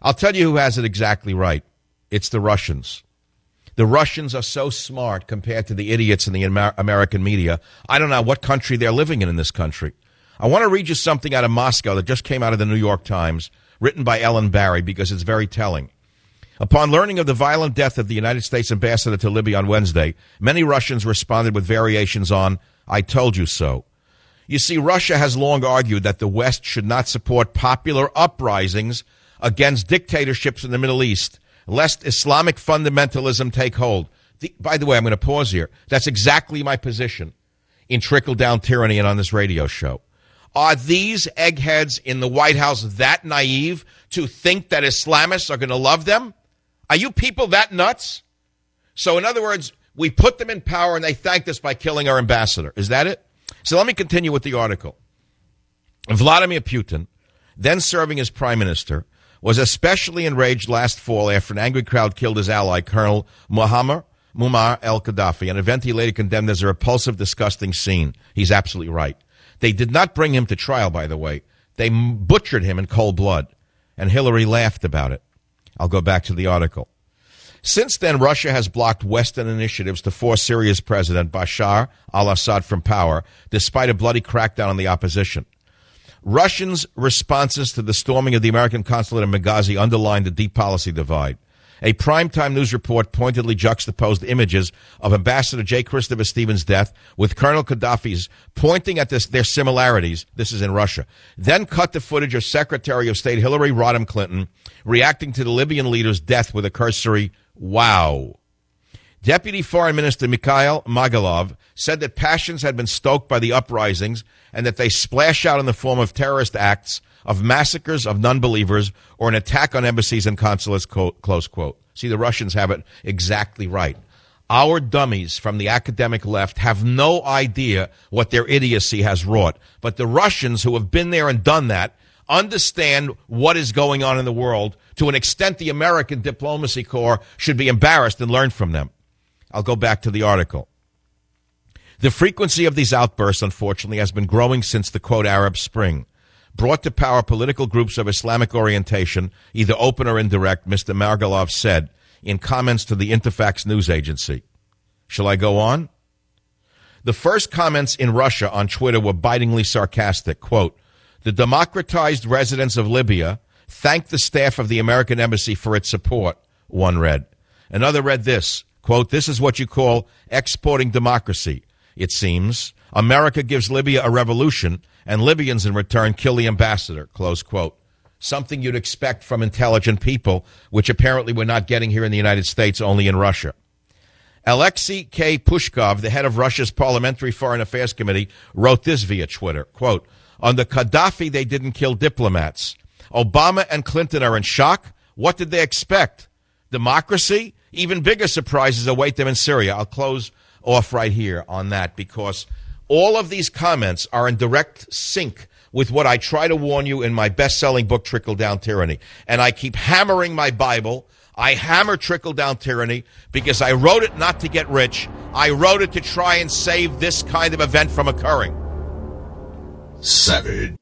I'll tell you who has it exactly right. It's the Russians. The Russians are so smart compared to the idiots in the American media. I don't know what country they're living in this country. I want to read you something out of Moscow that just came out of the New York Times, written by Ellen Barry, because it's very telling. Upon learning of the violent death of the United States ambassador to Libya on Wednesday, many Russians responded with variations on, "I told you so." You see, Russia has long argued that the West should not support popular uprisings against dictatorships in the Middle East, lest Islamic fundamentalism take hold. By the way, I'm going to pause here. That's exactly my position in trickle-down tyranny and on this radio show. Are these eggheads in the White House that naive to think that Islamists are going to love them? Are you people that nuts? So in other words, we put them in power and they thanked us by killing our ambassador. Is that it? So let me continue with the article. Vladimir Putin, then serving as prime minister, was especially enraged last fall after an angry crowd killed his ally, Colonel Muammar al-Gaddafi, an event he later condemned as a repulsive, disgusting scene. He's absolutely right. They did not bring him to trial, by the way. They butchered him in cold blood, and Hillary laughed about it. I'll go back to the article. Since then, Russia has blocked Western initiatives to force Syria's president, Bashar al-Assad, from power, despite a bloody crackdown on the opposition. Russians' responses to the storming of the American consulate in Benghazi underlined the deep policy divide. A primetime news report pointedly juxtaposed images of Ambassador J. Christopher Stevens' death with Colonel Gaddafi's, pointing at their similarities. This is in Russia. Then cut the footage of Secretary of State Hillary Rodham Clinton reacting to the Libyan leader's death with a cursory, "Wow." Deputy Foreign Minister Mikhail Magalov said that passions had been stoked by the uprisings and that they splash out in the form of terrorist acts, of massacres of non-believers, or an attack on embassies and consulates, close quote. See, the Russians have it exactly right. Our dummies from the academic left have no idea what their idiocy has wrought. But the Russians, who have been there and done that, understand what is going on in the world. To an extent, the American diplomacy corps should be embarrassed and learn from them. I'll go back to the article. The frequency of these outbursts, unfortunately, has been growing since the, quote, Arab Spring. Brought to power political groups of Islamic orientation, either open or indirect, Mr. Margalov said in comments to the Interfax news agency. Shall I go on? The first comments in Russia on Twitter were bitingly sarcastic. Quote, "The democratized residents of Libya thanked the staff of the American embassy for its support," one read. Another read this, quote, "This is what you call exporting democracy, it seems. America gives Libya a revolution, and Libyans in return kill the ambassador," close quote. Something you'd expect from intelligent people, which apparently we're not getting here in the United States, only in Russia. Alexei K. Pushkov, the head of Russia's Parliamentary Foreign Affairs Committee, wrote this via Twitter, quote, "Under Gaddafi, they didn't kill diplomats. Obama and Clinton are in shock. What did they expect? Democracy? Even bigger surprises await them in Syria." I'll close off right here on that because all of these comments are in direct sync with what I try to warn you in my best-selling book, Trickle Down Tyranny. And I keep hammering my Bible. I hammer Trickle Down Tyranny because I wrote it not to get rich. I wrote it to try and save this kind of event from occurring. Savage.